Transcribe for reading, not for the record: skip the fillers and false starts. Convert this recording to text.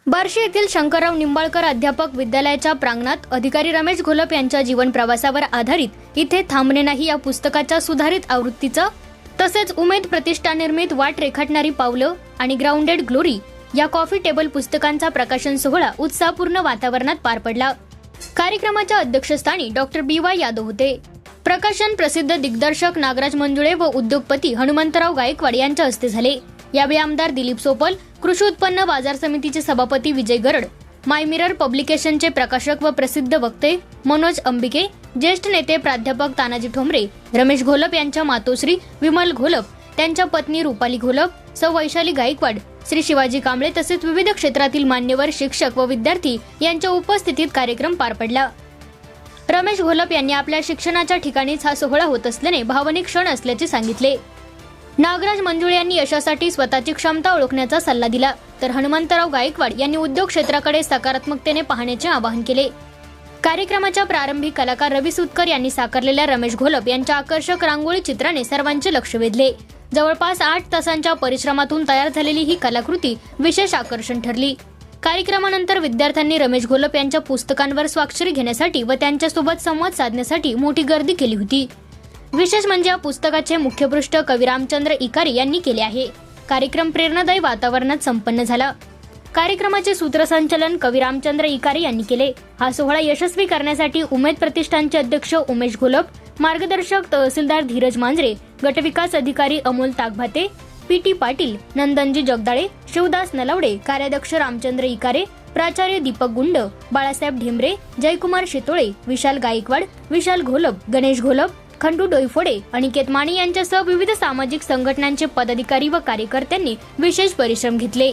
बार्शी येथील शंकरराव निंबाळकर अध्यापक विद्यालयाच्या प्रांगणात अधिकारी रमेश घोलप यांच्या जीवन प्रवासावर आधारित इथे थांबणे नाही या पुस्तकाच्या सुधारित आवृत्तीचं तसेच उमेद प्रतिष्ठान निर्मित वाट रेखाटणारी पावलं आणि ग्राउंडेड ग्लोरी या कॉफी टेबल पुस्तकांचा प्रकाशन सोहळा उत्साहपूर्ण वातावरणात पार पडला। कार्यक्रमाच्या अध्यक्षस्थानी डॉक्टर BY यादव होते। प्रकाशन प्रसिद्ध दिग्दर्शक नागराज मंजुळे व उद्योगपती हनुमंतराव गायकवाड यांच्या हस्ते झाले। यावेळी आमदार दिलीप सोपल, कृषी उत्पन्न बाजार समितीचे सभापती विजय गरड, माय मिरर पब्लिकेशनचे प्रकाशक व प्रसिद्ध वक्ते मनोज अंबिके, ज्येष्ठ नेते प्राध्यापक तानाजी ठोंबरे, रमेश घोलप यांच्या मातोश्री विमल घोलप, त्यांच्या पत्नी रुपाली घोलप, सौ वैशाली गायकवाड, श्री शिवाजी कांबळे तसेच विविध क्षेत्रातील मान्यवर शिक्षक व विद्यार्थी यांच्या उपस्थितीत कार्यक्रम पार पडला। रमेश घोलप यांनी आपल्या शिक्षणाच्या ठिकाणीच हा सोहळा होत असल्याने भावनिक क्षण असल्याचे सांगितले। नागराज मंजुळे यांनी यशासाठी स्वतःची क्षमता ओळखण्याचा सल्ला दिला, तर हनुमंतराव गायकवाड यांनी उद्योग क्षेत्राकडे सकारात्मकतेने पाहण्याचे आवाहन केले। कार्यक्रमाच्या प्रारंभी कलाकार रवी सुतकर यांनी साकारलेल्या रमेश घोलप यांच्या आकर्षक रांगोळी चित्राने सर्वांचे लक्ष वेधले। जवळपास 8 तासांच्या परिश्रमातून तयार झालेली ही कलाकृती विशेष आकर्षण ठरली। कार्यक्रमानंतर विद्यार्थ्यांनी रमेश घोलप यांच्या पुस्तकांवर स्वाक्षरी घेण्यासाठी व त्यांच्यासोबत संवाद साधण्यासाठी मोठी गर्दी केली होती। विशेष म्हणजे या पुस्तकाचे मुख्यपृष्ठ कवी रामचंद्र इकारी यांनी केले आहे। कार्यक्रम प्रेरणादायी वातावरणात संपन्न झाला। कार्यक्रमाचे सूत्रसंचालन कवी रामचंद्र इकारी यांनी केले। हा सोहळा यशस्वी करण्यासाठी उमेद प्रतिष्ठानचे अध्यक्ष उमेश घोलप, मार्गदर्शक तहसीलदार धीरज मांजरे, गटविकास अधिकारी अमोल तागभाते, PT पाटील, नंदनजी जगदाळे, शिवदास नलवडे, कार्याध्यक्ष रामचंद्र इकारे, प्राचार्य दीपक गुंड, बाळासाहेब ढेमरे, जयकुमार शितोळे, विशाल गायकवाड, विशाल घोलप, गणेश घोलप, खंडू डोईफोडे, अनिकेत माने यांच्यासह विविध सामाजिक संघटनांचे पदाधिकारी व कार्यकर्त्यांनी विशेष परिश्रम घेतले।